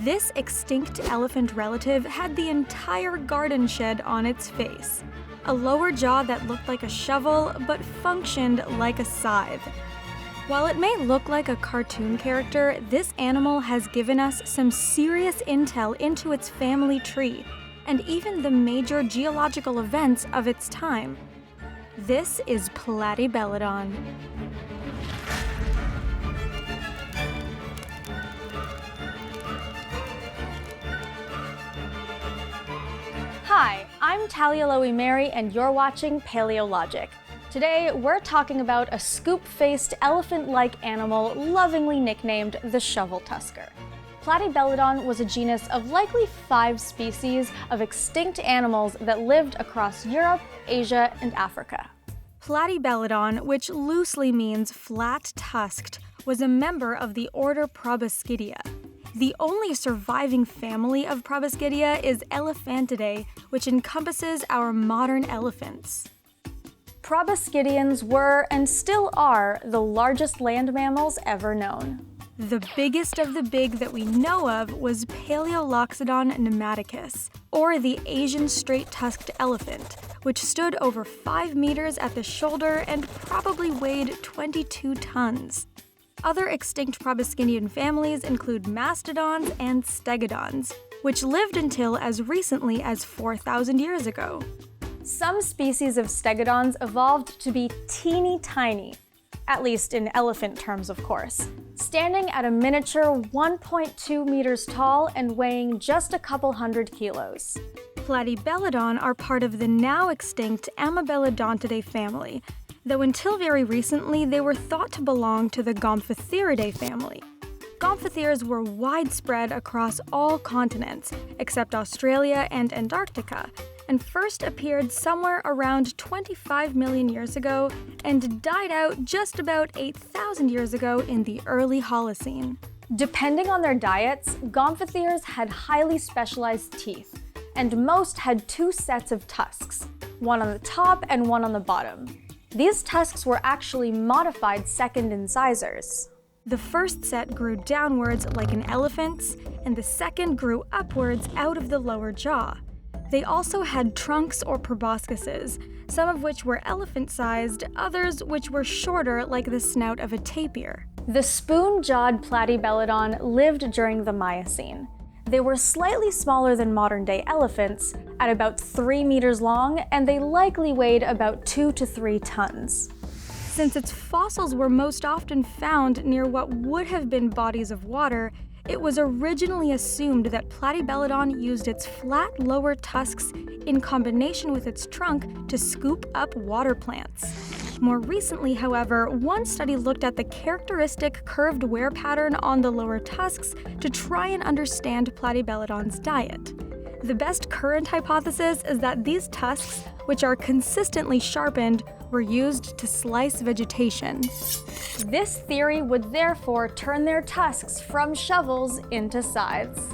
This extinct elephant relative had the entire garden shed on its face, a lower jaw that looked like a shovel but functioned like a scythe. While it may look like a cartoon character, this animal has given us some serious intel into its family tree, and even the major geological events of its time. This is Platybelodon. Hi, I'm Talia Lowi-Merri, and you're watching Paleologic. Today, we're talking about a scoop-faced, elephant-like animal lovingly nicknamed the shovel tusker. Platybelodon was a genus of likely 5 species of extinct animals that lived across Europe, Asia, and Africa. Platybelodon, which loosely means flat-tusked, was a member of the order Proboscidea. The only surviving family of Proboscidea is Elephantidae, which encompasses our modern elephants. Proboscideans were, and still are, the largest land mammals ever known. The biggest of the big that we know of was Paleoloxodon pneumaticus, or the Asian straight-tusked elephant, which stood over 5 meters at the shoulder and probably weighed 22 tons. Other extinct proboscidean families include mastodons and stegodons, which lived until as recently as 4,000 years ago. Some species of stegodons evolved to be teeny tiny, at least in elephant terms, of course, standing at a miniature 1.2 meters tall and weighing just a couple hundred kilos. Platybelodon are part of the now extinct Amebelodontidae family, though until very recently they were thought to belong to the Gomphotheridae family. Gomphotheres were widespread across all continents, except Australia and Antarctica, and first appeared somewhere around 25 million years ago and died out just about 8,000 years ago in the early Holocene. Depending on their diets, Gomphotheres had highly specialized teeth, and most had 2 sets of tusks, one on the top and one on the bottom. These tusks were actually modified second incisors. The first set grew downwards like an elephant's, and the second grew upwards out of the lower jaw. They also had trunks or proboscises, some of which were elephant-sized, others which were shorter like the snout of a tapir. The spoon-jawed Platybelodon lived during the Miocene. They were slightly smaller than modern-day elephants, at about 3 meters long, and they likely weighed about 2 to 3 tons. Since its fossils were most often found near what would have been bodies of water, it was originally assumed that Platybelodon used its flat lower tusks in combination with its trunk to scoop up water plants. More recently, however, one study looked at the characteristic curved wear pattern on the lower tusks to try and understand Platybelodon's diet. The best current hypothesis is that these tusks, which are consistently sharpened, were used to slice vegetation. This theory would therefore turn their tusks from shovels into scythes.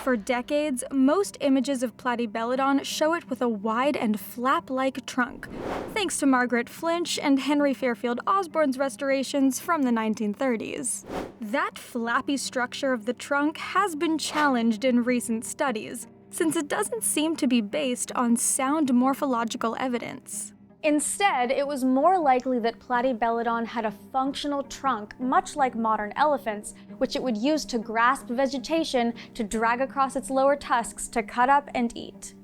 For decades, most images of Platybelodon show it with a wide and flap-like trunk, thanks to Margaret Flinch and Henry Fairfield Osborne's restorations from the 1930s. That flappy structure of the trunk has been challenged in recent studies, since it doesn't seem to be based on sound morphological evidence. Instead, it was more likely that Platybelodon had a functional trunk, much like modern elephants, which it would use to grasp vegetation to drag across its lower tusks to cut up and eat.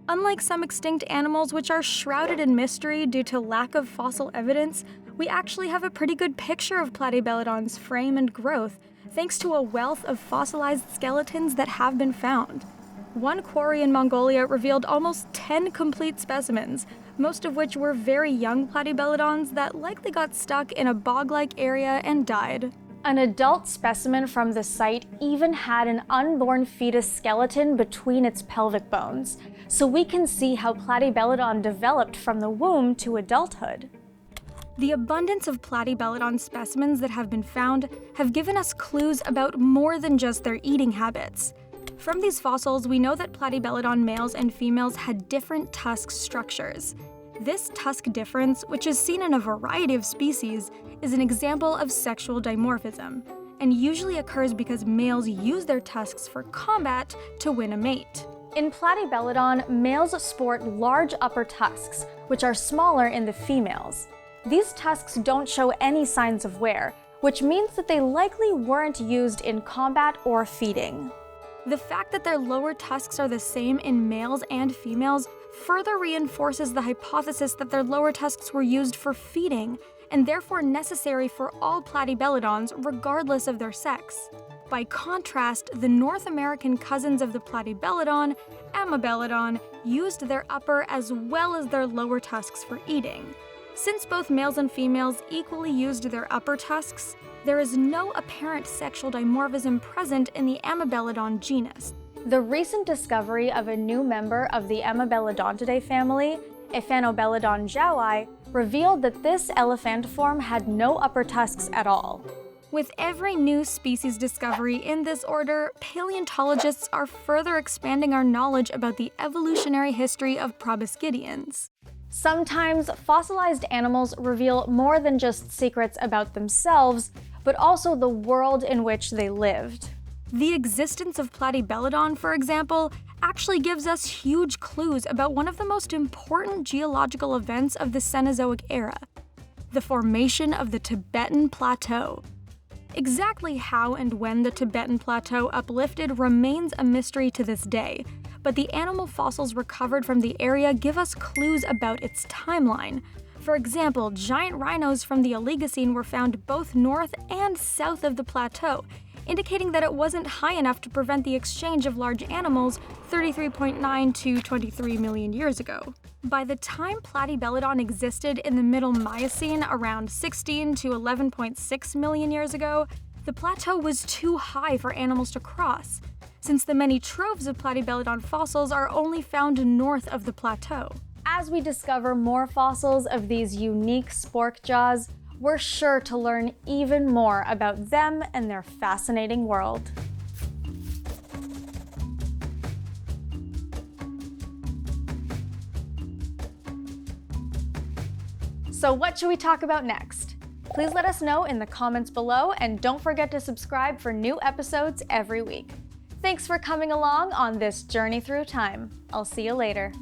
Unlike some extinct animals which are shrouded in mystery due to lack of fossil evidence, we actually have a pretty good picture of Platybelodon's frame and growth, thanks to a wealth of fossilized skeletons that have been found. One quarry in Mongolia revealed almost 10 complete specimens, most of which were very young Platybelodons that likely got stuck in a bog-like area and died. An adult specimen from the site even had an unborn fetus skeleton between its pelvic bones, so we can see how Platybelodon developed from the womb to adulthood. The abundance of Platybelodon specimens that have been found have given us clues about more than just their eating habits. From these fossils, we know that Platybelodon males and females had different tusk structures. This tusk difference, which is seen in a variety of species, is an example of sexual dimorphism, and usually occurs because males use their tusks for combat to win a mate. In Platybelodon, males sport large upper tusks, which are smaller in the females. These tusks don't show any signs of wear, which means that they likely weren't used in combat or feeding. The fact that their lower tusks are the same in males and females further reinforces the hypothesis that their lower tusks were used for feeding, and therefore necessary for all Platybelodons regardless of their sex. By contrast, the North American cousins of the Platybelodon, Animalogic, used their upper as well as their lower tusks for eating. Since both males and females equally used their upper tusks, there is no apparent sexual dimorphism present in the Animalogic genus. The recent discovery of a new member of the Animalodontidae family, Animalodon jowii, revealed that this elephantiform had no upper tusks at all. With every new species discovery in this order, paleontologists are further expanding our knowledge about the evolutionary history of proboscideans. Sometimes, fossilized animals reveal more than just secrets about themselves, but also the world in which they lived. The existence of Platybelodon, for example, actually gives us huge clues about one of the most important geological events of the Cenozoic era: the formation of the Tibetan Plateau. Exactly how and when the Tibetan Plateau uplifted remains a mystery to this day, but the animal fossils recovered from the area give us clues about its timeline. For example, giant rhinos from the Oligocene were found both north and south of the plateau, indicating that it wasn't high enough to prevent the exchange of large animals 33.9 to 23 million years ago. By the time Platybelodon existed in the Middle Miocene around 16 to 11.6 million years ago, the plateau was too high for animals to cross, since the many troves of Platybelodon fossils are only found north of the plateau. As we discover more fossils of these unique spork jaws, we're sure to learn even more about them and their fascinating world. So what should we talk about next? Please let us know in the comments below, and don't forget to subscribe for new episodes every week. Thanks for coming along on this journey through time. I'll see you later.